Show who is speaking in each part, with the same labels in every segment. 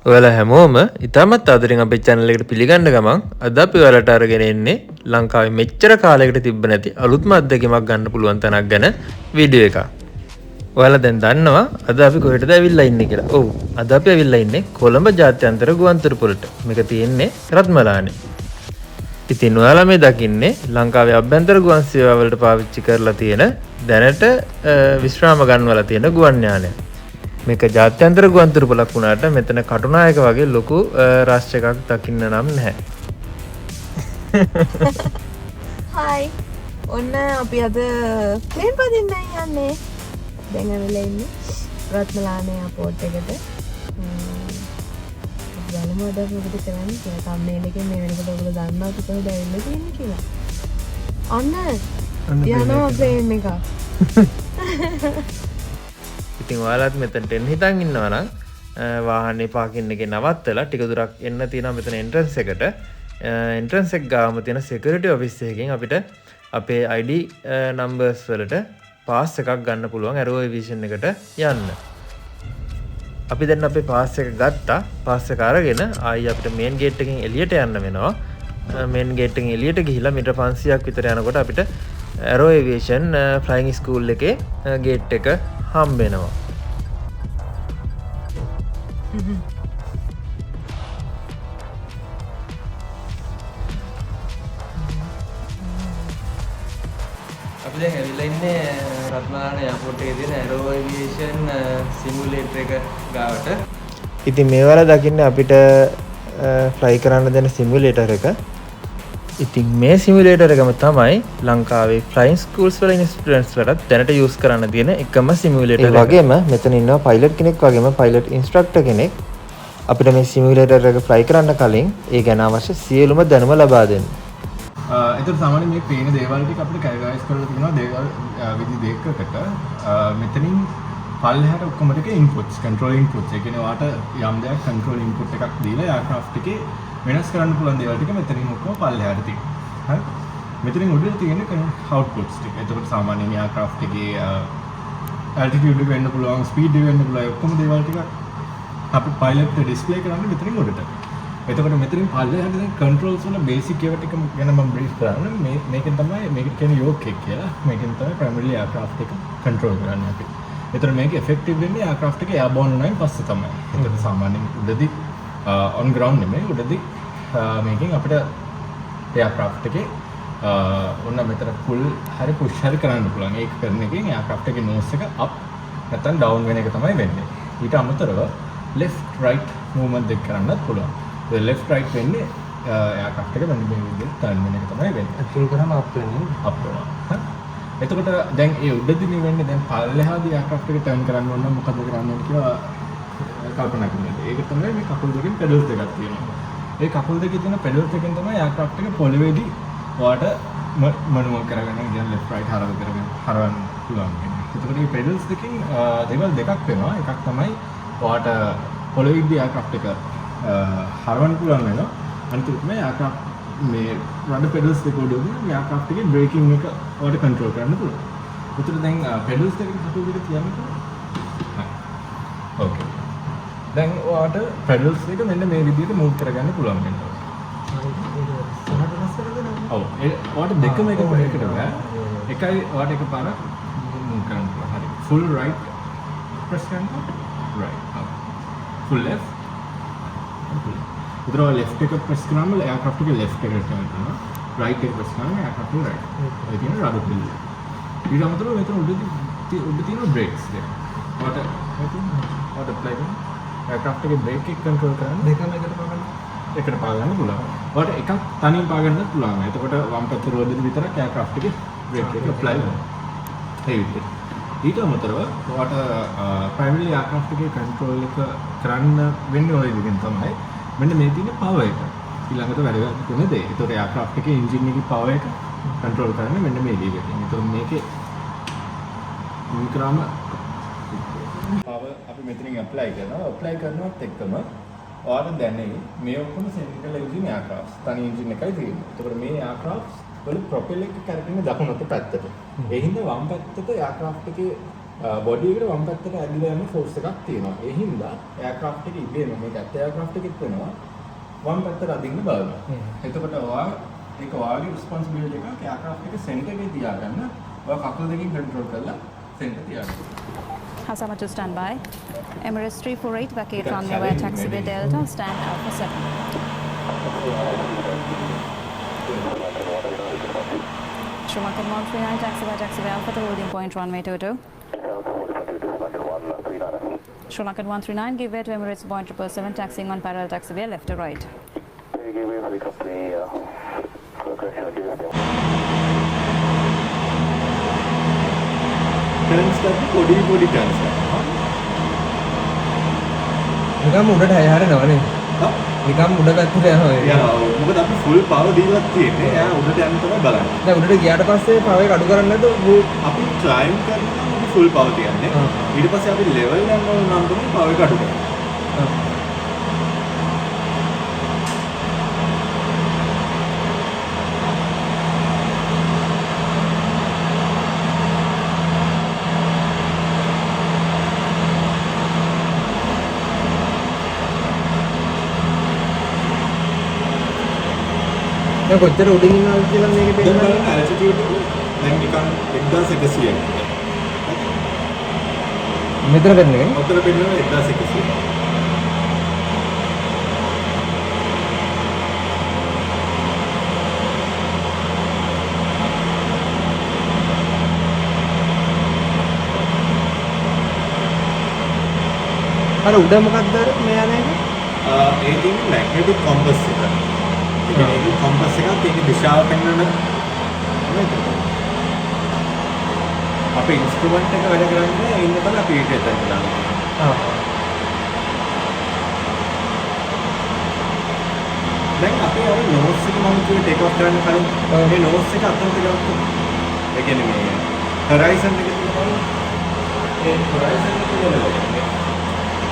Speaker 1: ඔයාලා හැමෝම ඉතාමත් ආදරෙන් අපේ channel එකට පිළිගන්න ගමන් අද අපි ඔයාලට අරගෙන එන්නේ ලංකාවේ මෙච්චර කාලයකට තිබ්බ නැති අලුත්ම අත්දැකීමක් ගන්න පුළුවන් තැනක් ගැන වීඩියෝ එකක්. ඔයාලා දැන් දන්නවා අද අපි කොහෙටද ඇවිල්ලා ඉන්නේ කියලා. ඔව් අද අපි ඇවිල්ලා ඉන්නේ කොළඹ ජාත්‍යන්තර ගුවන්තොටුපළට. මේක තියෙන්නේ රත්මලානේ. ඉතින් ඔයාලා මේ දකින්නේ ලංකාවේ අභ්‍යන්තර ගුවන් සේවා වලට පාවිච්චි කරලා තියෙන දැනට විශ්‍රාම ගන්නවලා තියෙන ගුවන් යානය. මේක ජාත්‍යන්තර ගුවන්තොටුපළක් වුණාට මෙතන කටුනායක වගේ ලොකු රාශ් එකක් දකින්න නම් නැහැ.
Speaker 2: හායි. ඔන්න අපි අද ප්ලේන් පදින්නයි යන්නේ. දැන් ඇවිල්ලා ඉන්නේ රත්මලානේ එයාපෝට් එකට. යනම අද මොකද කරන්නේ කියලා තම්නේල් එකේ මේ වෙනකොට ඔයගොල්ලෝ දන්නවද කොහෙද ඇවිල්ලා තියෙන්නේ කියලා. අන්න යනවා ප්ලේන් එක.
Speaker 1: ඉතින් ඔයාලත් මෙතනට එන්න හිතන් ඉන්නවා නම් වාහනේ පාකින් එකේ නවත්තලා ටික දුරක් එන්න තියෙනවා මෙතන එන්ට්‍රන්ස් එකට. එන්ට්‍රන්ස් එක ගාම තියෙන සිකියුරිටි ඔෆිස් එකකින් අපිට අපේ ID numbers වලට පාස් එකක් ගන්න පුළුවන් ඇරෝ එවිෂන් එකට යන්න. අපි දැන් අපේ පාස් එක ගත්තා. පාස් එක අරගෙන ආයි අපිට මේන් ගේට් එකෙන් එළියට යන්න වෙනවා. මේන් ගේට් එකෙන් එළියට ගිහිලා මීටර් 500ක් විතර යනකොට අපිට ඇරෝ එවිෂන් ෆ්ලයිಯಿಂග් ස්කූල් එකේ ගේට් එක හම්බ වෙනවා. අපි දැන් ඇවිල්ලා ඉන්නේ රත්මලානේ එයාපෝට් එකේ තියෙන ඇරෝ එවියේෂන් සිමුලේටර් එක ගාවට. ඉතින් මේ වල දකින්නේ අපිට ෆ්ලයි කරන්න දෙන සිමුලේටර් එක. ඉතින් මේ සිමුලේටර් එකම තමයි ලංකාවේ ෆ්ලයින් ස්කූල්ස් වල ඉන්න ස්ටුඩන්ට්ස් ලටත් දැනට යූස් කරන්න තියෙන එකම සිමුලේටර් එක. ඒ වගේම මෙතන ඉන්නවා පයිලට් කෙනෙක් වගේම පයිලට් ඉන්ස්ට්‍රක්ටර් කෙනෙක්. අපිට මේ සිමුලේටර් එක ෆ්ලයි කරන්න කලින් ඒ ගැන අවශ්‍ය සියලුම දැනුම ලබා දෙන්න.
Speaker 3: ඒතර සාමාන්‍යයෙන් මේ පේන දේවල් ටික අපිට කැටගරයිස් කරලා තියෙනවා දේවල් විදි දෙකකට. මෙතනින් පල්ලෙහාට ඔක්කොම ටික ඉන්පුට්ස් කන්ට්‍රෝල් ඉන්පුට්ස්. ඒ කියන්නේ ඔයාට යම් දෙයක් කන්ට්‍රෝල් ඉන්පුට් එකක් දීලා එයාක්‍රාෆ්ට් එකේ වෙනස් කරන්න පුළුවන් දේවල් ටික මෙතනින් ඔක්කොම පල්ලෙහාට තියෙනවා. හරි. මෙතනින් උඩට තියෙන අවුට්පුට්ස් ටික. එතකොට සාමාන්‍යයෙන් එයාක්‍රාෆ්ට් එකේ altitude එක වෙන්න පුළුවන්, ස්පීඩ් එක වෙන්න පුළුවන් ඔක්කොම දේවල් ටික අපි පයිලට් ඩිස්ප්ලේ කරන්නේ මෙතනින් උඩට. එතකොට මෙතනින් පල්ලෙහාට දැන් කන්ට්‍රෝල්ස් වල බේසික් ඒවා ටික ගැන මම බ්‍රීෆ් කරන්නේ. මේකෙන් තමයි මේකට කියන්නේ යෝක් එක කියලා. මේකෙන් තමයි ප්‍රයිමරිලි එයාක්‍රාෆ්ට් එක කන්ට්‍රෝල් කරන්නේ අපි. එතකොට මේක ඉෆෙක්ටිව් වෙන්නේ එයාක්‍රාෆ්ට් එක එයාබෝන් වුණායින් පස්සේ තමයි. එතකොට සාමාන්‍යයෙන් උඩදී on ground නෙමෙයි උඩදී මේකෙන් අපිට එයාක්‍රාෆ්ට් එකේ ඔන්න මෙතන full හරි push හරි කරන්න පුළුවන්. ඒක කරන එකෙන් එයාක්‍රාෆ්ට් එකේ nose එක up නැත්නම් down වෙන එක තමයි වෙන්නේ. ඊට අමතරව left right movement දෙක කරන්නත් පුළුවන්. ඒ left right වෙන්නේ එයාක්‍රාෆ්ට් එක මෙන්න මේ විදිහට turn වෙන එක තමයි වෙන්නේ.
Speaker 1: පුල් කරාම අප් වෙනවා.
Speaker 3: අප් වෙනවා. හරි. එතකොට දැන් ඒ උඩදී වෙන්නේ දැන් පල්ලෙහාදී එයාක්‍රාෆ්ට් එක turn කරන්න ඕන නම් මොකද කරන්න ඕනේ කියලා කල්පනා කරනවා. ඒක තමයි මේ කකුල් දෙකෙන් pedals දෙකක් තියෙනවා. ඒ කකුල් දෙකේ තියෙන pedals දෙකෙන් තමයි එයාක්‍රාෆ්ට් එක පොළවේදී ඔයාට මනුවල් කරගෙන ඉතින් left right හරවන්න පුළුවන් වෙන්නේ. එතකොට මේ pedals දෙකෙන් දේවල් දෙකක් වෙනවා. එකක් තමයි ඔයාට පොළවේදී එයාක්‍රාෆ්ට් එක හරවන්න පුළුවන් වෙනවා. අනිත් එක තමයි එයාක්‍රාෆ්ට් මේ රඩ pedals දෙක උඩදී එයාක්‍රාෆ්ට් එකේ braking එක ඔයාට control කරන්න පුළුවන්. උතර දැන් pedals දෙකේ කකුල් දෙක තියන්නේ. ඕකේ. දැන් ඔයාට pedals දෙක මෙන්න මේ විදිහට move කරගන්න පුළුවන් වෙනවා. ඔව් ඒ ඔයාට දෙකම එක පොඩකට බෑ. එකයි ඔයාට එකපාරක් move කරන්න පුළුවන්. හරි. full right press කරනවා. right. full left. උදේට left එක press කරාම aircraft එක left එකට turn කරනවා. right එක press කරාම aircraft එක right. ඒ කියන්නේ rudder පිල්ල. ඊට අමතරව මෙතන උඩ තියෙන brakes දෙක. ඔයාට apply කරන aircraft එකේ brake එක control කරන්න දෙකම එකට පාගන්න පුළුවන්. ඔයාට එකක් තනියෙන් පාගන්නත් පුළුවන්. එතකොට වම් පැත්ත රෝදෙදි විතරක් aircraft එකේ brake එක apply වෙනවා. ඒ විදිහට. ඊට අමතරව ඔයාට primarily aircraft එකේ control එක කරන්න වෙන්නේ ඔය විදිහෙන් තමයි. මෙන්න මේ තියෙන power එක. ඊළඟට වැඩ කරන දේ. ඒතකොට aircraft එකේ engine එකේ power එක control කරන්නේ මෙන්න මේ විදිහට. ඒතකොට මේකේ වික්‍රම power අපි මෙතනින් apply කරනවත් එක්කම ඔයාලට දැනෙයි මේ ඔක්කොම central engine aircraft. තනි engine එකයි තියෙන්නේ. ඒතකොට මේ aircraft වල propeller එක කරගෙන දකුණට පැත්තට. ඒ හින්දා වම් පැත්තට aircraft එකේ බොඩි එකට වම් පැත්තට ඇදලා යන ෆෝස් එකක් තියෙනවා. ඒ හින්දා එයාක්‍රාෆ්ට් එක ඉබේම මේක ඇත්ත එයාක්‍රාෆ්ට් එකෙත් වෙනවා. වම් පැත්තට අදින්න බලනවා. එතකොට ඒක ඔයාගේ රිස්පොන්සිබිලිටි එකක් එයාක්‍රාෆ්ට් එක සෙන්ටර් එකේ තියාගන්න. ඔයා කකුල් දෙකෙන් කන්ට්‍රෝල් කරලා සෙන්ටර් තියාගන්න.
Speaker 4: Hasama to stand by. Emirates 348, vacate runway via taxiway Delta, stand Alpha 7. Sri Lankan 139, taxiway Alpha to holding point runway 22. Sri Lankan 139, give way to Emirates Boeing 777, taxiing on parallel taxiway left to right.
Speaker 3: ටර්න්ස් එකක් පොඩි ටර්න්ස් එකක්.
Speaker 1: නිකම් උඩට හැරෙනවා නේ. නිකම් උඩ පැත්තට යනවා.
Speaker 3: මොකද අපි ෆුල් පවර් දීලා තියෙන්නේ. එයා උඩට යන්න තමයි බලන්නේ.
Speaker 1: දැන් උඩට ගියාට පස්සේ පවර් එක අඩු කරන්නේ නැද්ද?
Speaker 3: අපි ක්ලයිම් කරනවා අපි ෆුල් පවර් තියන්නේ. ඊට පස්සේ අපි ලෙවල් යන්න ඕන නම් තමයි පවර් එක අඩු කරන්නේ.
Speaker 1: දැන් කොච්චර උඩින් ඉන්නවද කියලා මේකේ
Speaker 3: දැන්
Speaker 1: පේනවා.
Speaker 3: බලන්න ඇල්ටිටියුඩ් එක දැන් නිකන් 1100ක්.
Speaker 1: මෙතන පෙන්නන්නේ.
Speaker 3: ඔතන පෙන්නන 1100.
Speaker 1: අර උඩ මොකද්ද මේ යන එක?
Speaker 3: ඒ කියන්නේ මැග්නටික් කොම්පස් එක. ඒ කියන්නේ කොම්පස් එකක් තියෙන දිශාව පෙන්වන අපේ ඉන්ස්ට්‍රුමන්ට් එක වැඩ කරන්නේ ඉන්න බල අපි ඒක එතන දානවා. දැන් අපේ අර නෝස් එක මම කිව්වේ ටේක් ඔෆ් කරන්න කලින් මේ නෝස් එක අතට ගත්තා. ඒ කියන්නේ මේ හොරයිසන් එක තියෙනවා. ඒ හොරයිසන් එක කියලා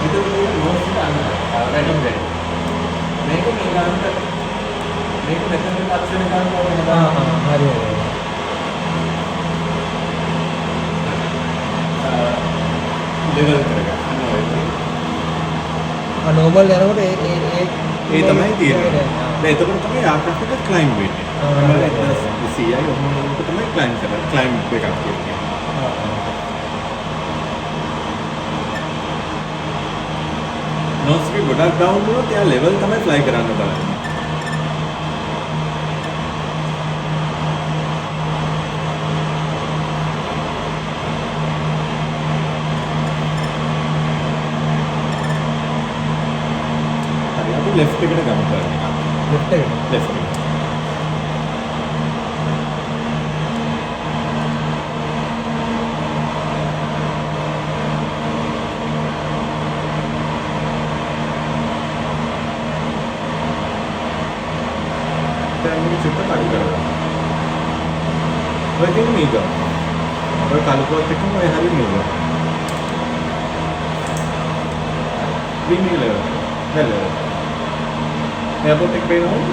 Speaker 3: ඒක නෝස් එක අන්න මේක මේ ගන්නට මේක මෙතන ලක්ෂණ ගන්න ඕනේ.
Speaker 1: හරි හරි.
Speaker 3: ලෙවල් කරගන්න.
Speaker 1: නෝමල් යනකොට ඒ
Speaker 3: තමයි තියෙන්නේ. දැන් එතකොට තමයි ආකාශයට ක්ලයිම්බ් වෙන්නේ. CI ඔහොමකට තමයි ක්ලයිම්බ් කරන්නේ. ක්ලයිම්බ් එකක් කියන්නේ. නෝස් එක ගොඩක් ඩවුන් වුණොත් එයා ලෙවල් තමයි ෆ්ලයි කරන්න බලන්නේ. හරි අපි ලෙෆ්ට් එකට ගමු කරන්නේ.
Speaker 1: ලෙෆ්ට් එකට.
Speaker 3: ලෙෆ්ට් එකට. දැන් මේ චුට්ටක් අඩු කරගන්න. ඔය තියෙන මේක. ඔය කලුපොත් එකම ඔය හරිය මේක. ක්‍රීමි ලෙවල්. හෙලෝ. එයාපෝට් එක පේනවද?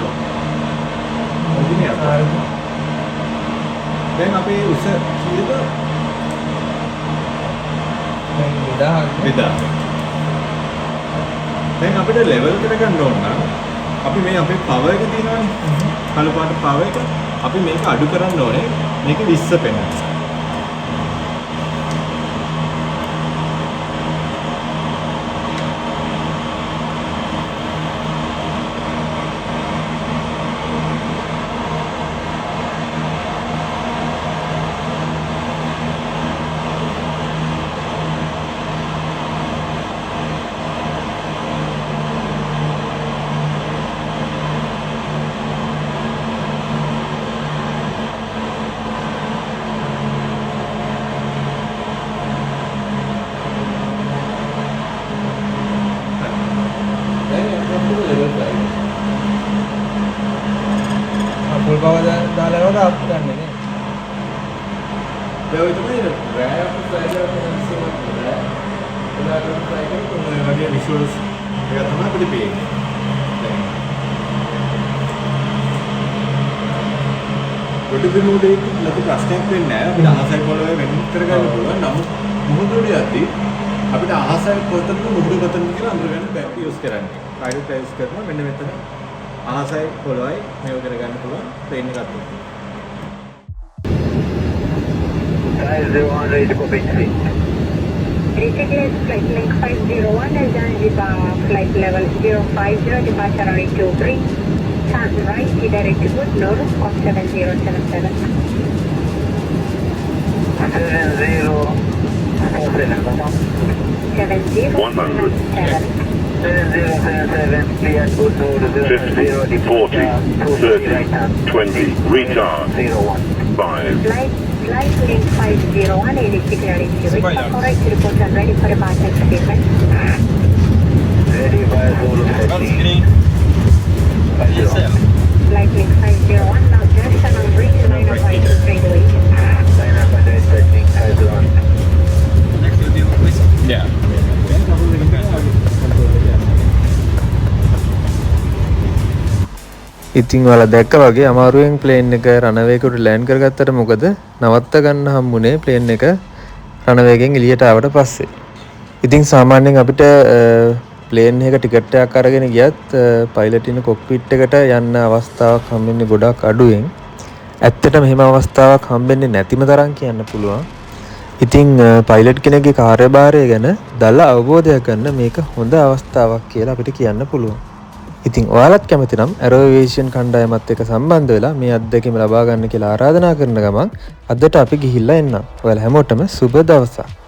Speaker 3: ඔදිනේ අර. දැන් අපේ උස කීයද?
Speaker 1: දැන් 2000.
Speaker 3: දැන් අපිට ලෙවල් කරගන්න ඕන නම් අපි මේ අපේ පවර් එක තියෙනවානේ. කළු පාට පවර් එක අපි මේක අඩු කරන්න ඕනේ. මේක 20 පෙන්නන්න.
Speaker 1: ෆුල් පවර් දාලා යනකොට අප් ගන්න නේ.
Speaker 3: දැන් ඔය තමයි රෑ අපේ ෆ්ලයිට් එක හම්සෙවත් නෑ. උදාහරණයක් ෆ්ලයිට් එක කොහොමද වගේ විෂුවල්ස් එක තමයි අපිට පේන්නේ. කොට දිනුවේදී ලොකු ප්‍රශ්නයක් වෙන්නේ නෑ. අපිට අහසයි පොළවේ වෙන් කරගන්න පුළුවන්. නමුත් මුහුදුට යද්දී අපිට අහසයි කොතනද මුහුදු කොතනද කියලා අඳුරගන්න බැක් යූස් කරන්නේ. පයිලට් යූස් කරනවා මෙන්න මෙතන අහසයි පොළොවයි මේව කරගන්න පුළුවන් ප්ලේන් එකක් තියෙනවා.
Speaker 5: 501 ready to copy 3. Reticulate flight link 501 and Zanzibar flight level 050 departure on 823. Turn right, redirect to Woodnor of 7077.
Speaker 6: 50, 40, 30, 20, retard, 5.
Speaker 5: Flight link 501 is declaring to reach correct report and ready for departure statement.
Speaker 6: Ready by Zulu 50.
Speaker 5: Flight link 501 now junction on bridge line of 5 straightaway.
Speaker 6: Line up and expecting 501.
Speaker 3: Yeah. දැන් කවුරු දෙකක් control එක යනවා.
Speaker 1: ඉතින් ඔයාලා දැක්ක වගේ අමාරුවෙන් ප්ලේන් එක රන්වේ එකට ලෑන්ඩ් කරගත්තට මොකද නවත්ත ගන්න හම්බුනේ ප්ලේන් එක රන්වේ එකෙන් එළියට ආවට පස්සේ. ඉතින් සාමාන්‍යයෙන් අපිට ප්ලේන් එක ටිකට් එකක් අරගෙන ගියත් පයිලට් ඉන්න කොක්පිට් එකට යන්න අවස්ථාවක් හම්බෙන්නේ ගොඩක් අඩුවෙන්. ඇත්තටම මෙහෙම අවස්ථාවක් හම්බෙන්නේ නැතිම තරම් කියන්න පුළුවන්. ඉතින් පයිලට් කෙනෙක්ගේ කාර්යභාරය ගැන දල අවබෝධයක් ගන්න මේක හොඳ අවස්ථාවක් කියලා අපිට කියන්න පුළුවන්. ඉතින් ඔයාලත් කැමති නම් ඇරෝ ඒවියේෂන් කණ්ඩායමත් එක්ක සම්බන්ධ වෙලා මේ අත්දැකීම ලබා ගන්න කියලා ආරාධනා කරන ගමන් අදට අපි ගිහිල්ලා එන්නම්. ඔයාලා හැමෝටම සුබ දවසක්.